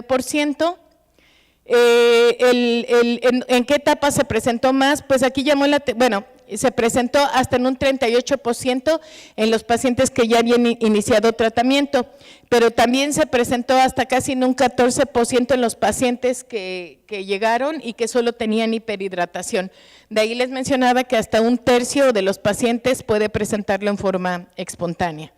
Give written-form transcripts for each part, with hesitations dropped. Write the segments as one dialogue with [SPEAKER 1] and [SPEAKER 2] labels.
[SPEAKER 1] 9%. ¿En qué etapa se presentó más? Pues aquí se presentó hasta en un 38% en los pacientes que ya habían iniciado tratamiento, pero también se presentó hasta casi en un 14% en los pacientes que llegaron y que solo tenían hiperhidratación. De ahí les mencionaba que hasta un tercio de los pacientes puede presentarlo en forma espontánea.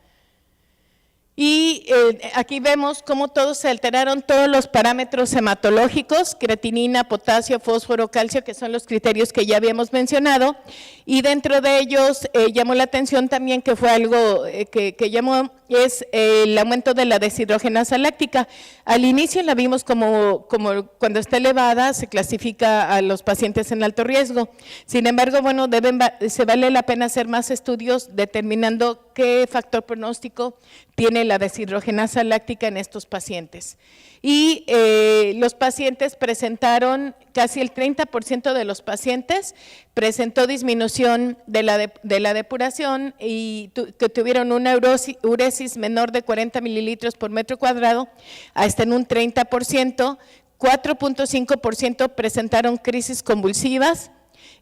[SPEAKER 1] Y aquí vemos cómo todos se alteraron, todos los parámetros hematológicos, creatinina, potasio, fósforo, calcio, que son los criterios que ya habíamos mencionado, y dentro de ellos llamó la atención también que fue algo que llamó, es el aumento de la deshidrogenasa láctica. Al inicio la vimos como cuando está elevada se clasifica a los pacientes en alto riesgo. Sin embargo, bueno, se vale la pena hacer más estudios determinando qué factor pronóstico tiene la deshidrogenasa láctica en estos pacientes. Y los pacientes presentaron, casi el 30% de los pacientes presentó disminución de la depuración y que tuvieron una uresis menor de 40 mililitros por metro cuadrado, hasta en un 30%, 4.5% presentaron crisis convulsivas.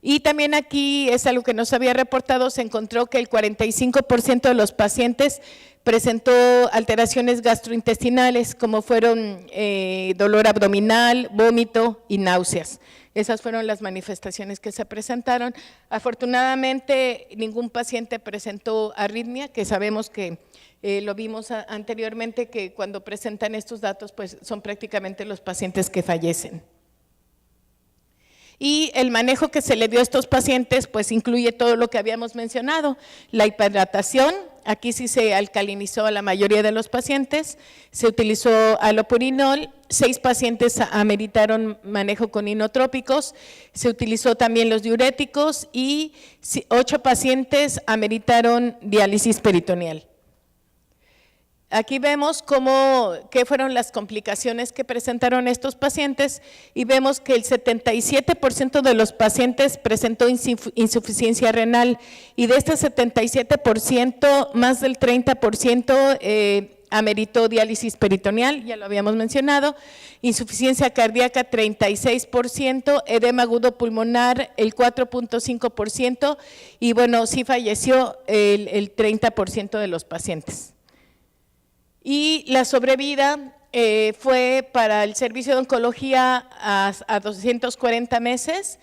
[SPEAKER 1] Y también aquí es algo que nos había reportado, se encontró que el 45% de los pacientes presentó alteraciones gastrointestinales, como fueron dolor abdominal, vómito y náuseas. Esas fueron las manifestaciones que se presentaron. Afortunadamente, ningún paciente presentó arritmia, que sabemos que lo vimos anteriormente, que cuando presentan estos datos, pues son prácticamente los pacientes que fallecen. Y el manejo que se le dio a estos pacientes pues incluye todo lo que habíamos mencionado, la hiperhidratación, aquí sí se alcalinizó a la mayoría de los pacientes, se utilizó allopurinol, 6 pacientes ameritaron manejo con inotrópicos, se utilizó también los diuréticos y 8 pacientes ameritaron diálisis peritoneal. Aquí vemos qué fueron las complicaciones que presentaron estos pacientes y vemos que el 77% de los pacientes presentó insuficiencia renal y de este 77%, más del 30% ameritó diálisis peritoneal, ya lo habíamos mencionado, insuficiencia cardíaca 36%, edema agudo pulmonar el 4.5% y bueno, sí falleció el 30% de los pacientes. Y la sobrevida fue para el servicio de oncología a 240 meses.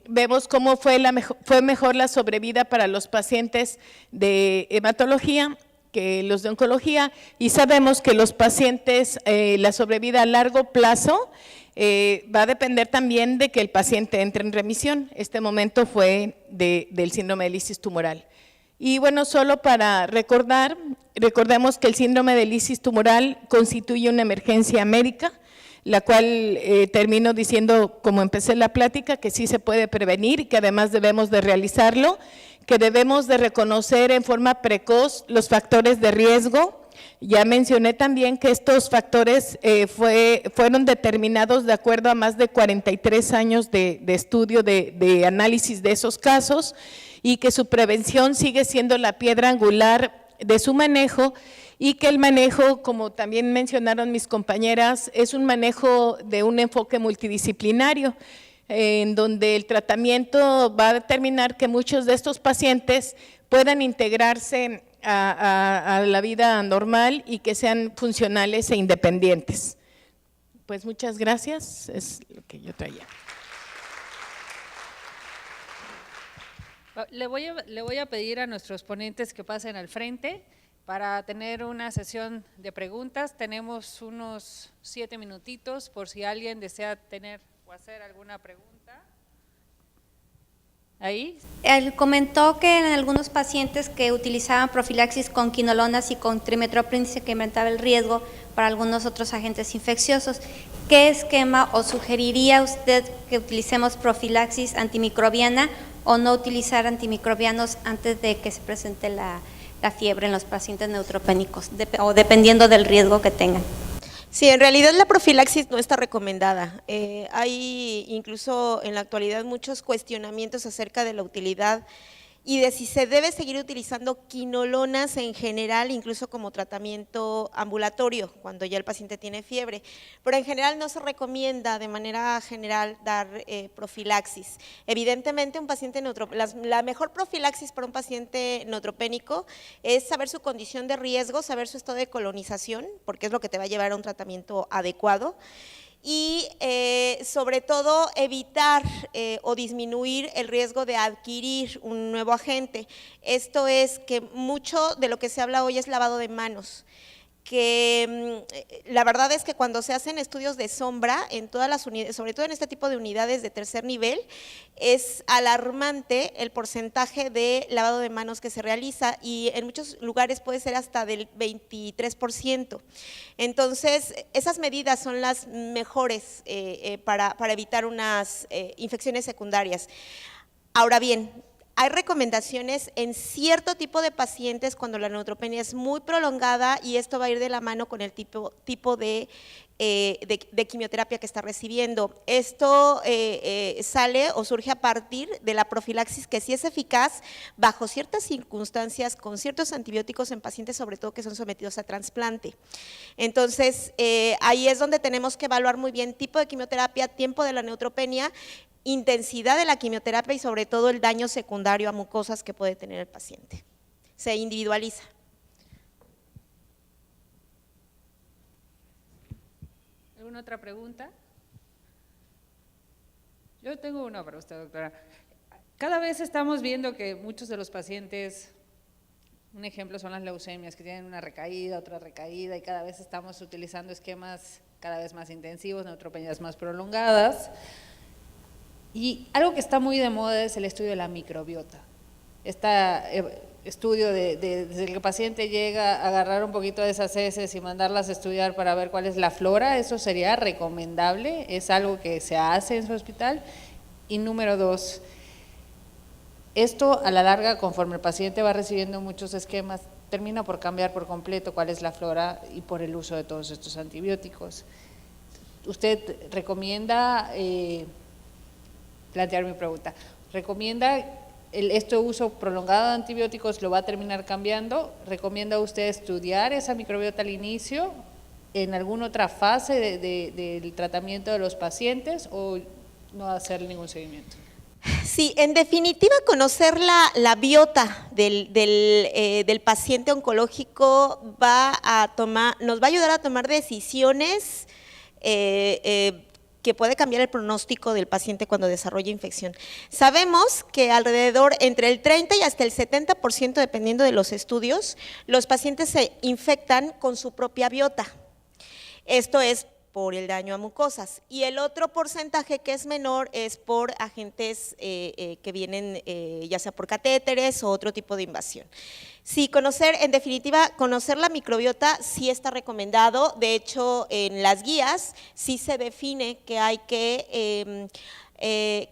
[SPEAKER 1] Vemos cómo fue mejor la sobrevida para los pacientes de hematología que los de oncología y sabemos que los pacientes, la sobrevida a largo plazo va a depender también de que el paciente entre en remisión. Este momento fue del síndrome de lisis tumoral. Y bueno, solo para recordemos que el síndrome de lisis tumoral constituye una emergencia médica, la cual termino diciendo, como empecé la plática, que sí se puede prevenir y que además debemos de realizarlo, que debemos de reconocer en forma precoz los factores de riesgo. Ya mencioné también que estos factores fueron determinados de acuerdo a más de 43 años de estudio, de análisis de esos casos, y que su prevención sigue siendo la piedra angular de su manejo y que el manejo, como también mencionaron mis compañeras, es un manejo de un enfoque multidisciplinario, en donde el tratamiento va a determinar que muchos de estos pacientes puedan integrarse a la vida normal y que sean funcionales e independientes. Pues muchas gracias, es lo que yo traía.
[SPEAKER 2] Le voy a pedir a nuestros ponentes que pasen al frente para tener una sesión de preguntas. Tenemos unos 7 minutitos por si alguien desea tener o hacer alguna pregunta. Ahí.
[SPEAKER 3] Él comentó que en algunos pacientes que utilizaban profilaxis con quinolonas y con trimethoprim se incrementaba el riesgo para algunos otros agentes infecciosos. ¿Qué esquema o sugeriría usted que utilicemos profilaxis antimicrobiana o no utilizar antimicrobianos antes de que se presente la fiebre en los pacientes neutropénicos, o dependiendo del riesgo que tengan?
[SPEAKER 4] Sí, en realidad la profilaxis no está recomendada. Hay incluso en la actualidad muchos cuestionamientos acerca de la utilidad y de si se debe seguir utilizando quinolonas en general, incluso como tratamiento ambulatorio, cuando ya el paciente tiene fiebre. Pero en general no se recomienda de manera general dar profilaxis. Evidentemente la mejor profilaxis para un paciente neutropénico es saber su condición de riesgo, saber su estado de colonización, porque es lo que te va a llevar a un tratamiento adecuado. Y sobre todo evitar o disminuir el riesgo de adquirir un nuevo agente. Esto es que mucho de lo que se habla hoy es lavado de manos, que la verdad es que cuando se hacen estudios de sombra en todas las unidades, sobre todo en este tipo de unidades de tercer nivel, es alarmante el porcentaje de lavado de manos que se realiza y en muchos lugares puede ser hasta del 23%. Entonces, esas medidas son las mejores para evitar unas infecciones secundarias. Ahora bien, hay recomendaciones en cierto tipo de pacientes cuando la neutropenia es muy prolongada y esto va a ir de la mano con el tipo de quimioterapia que está recibiendo. Esto sale o surge a partir de la profilaxis que sí es eficaz bajo ciertas circunstancias con ciertos antibióticos en pacientes sobre todo que son sometidos a trasplante. Entonces, ahí es donde tenemos que evaluar muy bien tipo de quimioterapia, tiempo de la neutropenia, intensidad de la quimioterapia y sobre todo el daño secundario a mucosas que puede tener el paciente. Se individualiza.
[SPEAKER 2] ¿Alguna otra pregunta? Yo tengo una para usted, doctora. Cada vez estamos viendo que muchos de los pacientes, un ejemplo son las leucemias, que tienen una recaída, otra recaída, y cada vez estamos utilizando esquemas cada vez más intensivos, neutropenias más prolongadas. Y algo que está muy de moda es el estudio de la microbiota. Este estudio desde que el paciente llega a agarrar un poquito de esas heces y mandarlas a estudiar para ver cuál es la flora, ¿eso sería recomendable? ¿Es algo que se hace en su hospital? Y número 2, esto a la larga, conforme el paciente va recibiendo muchos esquemas, termina por cambiar por completo cuál es la flora y por el uso de todos estos antibióticos. ¿Usted recomienda… plantear mi pregunta, ¿recomienda este uso prolongado de antibióticos lo va a terminar cambiando? ¿Recomienda usted estudiar esa microbiota al inicio, en alguna otra fase del tratamiento de los pacientes o no hacer ningún seguimiento?
[SPEAKER 4] Sí, en definitiva conocer la biota del paciente oncológico nos va a ayudar a tomar decisiones que puede cambiar el pronóstico del paciente cuando desarrolla infección. Sabemos que alrededor entre el 30 y hasta el 70%, dependiendo de los estudios, los pacientes se infectan con su propia biota. Esto es por el daño a mucosas y el otro porcentaje que es menor es por agentes que vienen ya sea por catéteres o otro tipo de invasión. Sí, en definitiva, conocer la microbiota sí está recomendado, de hecho en las guías sí se define que hay que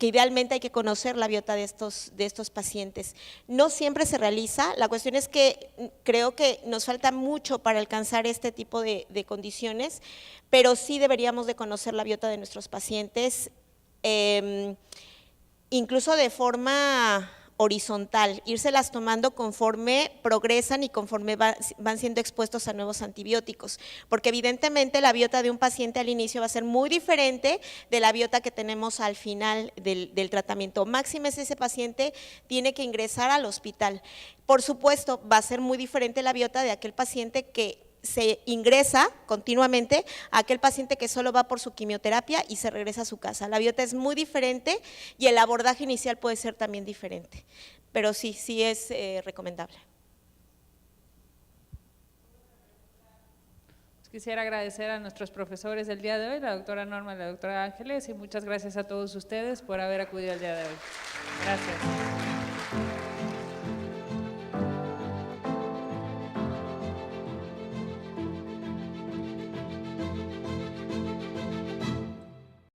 [SPEAKER 4] idealmente hay que conocer la biota de estos pacientes. No siempre se realiza, la cuestión es que creo que nos falta mucho para alcanzar este tipo de condiciones, pero sí deberíamos de conocer la biota de nuestros pacientes, incluso de forma horizontal, írselas tomando conforme progresan y conforme van siendo expuestos a nuevos antibióticos, porque evidentemente la biota de un paciente al inicio va a ser muy diferente de la biota que tenemos al final del tratamiento. Máxime si ese paciente tiene que ingresar al hospital. Por supuesto, va a ser muy diferente la biota de aquel paciente que se ingresa continuamente a aquel paciente que solo va por su quimioterapia y se regresa a su casa. La biota es muy diferente y el abordaje inicial puede ser también diferente, pero sí es recomendable.
[SPEAKER 2] Quisiera agradecer a nuestros profesores del día de hoy, la doctora Norma y la doctora Ángeles, y muchas gracias a todos ustedes por haber acudido el día de hoy. Gracias.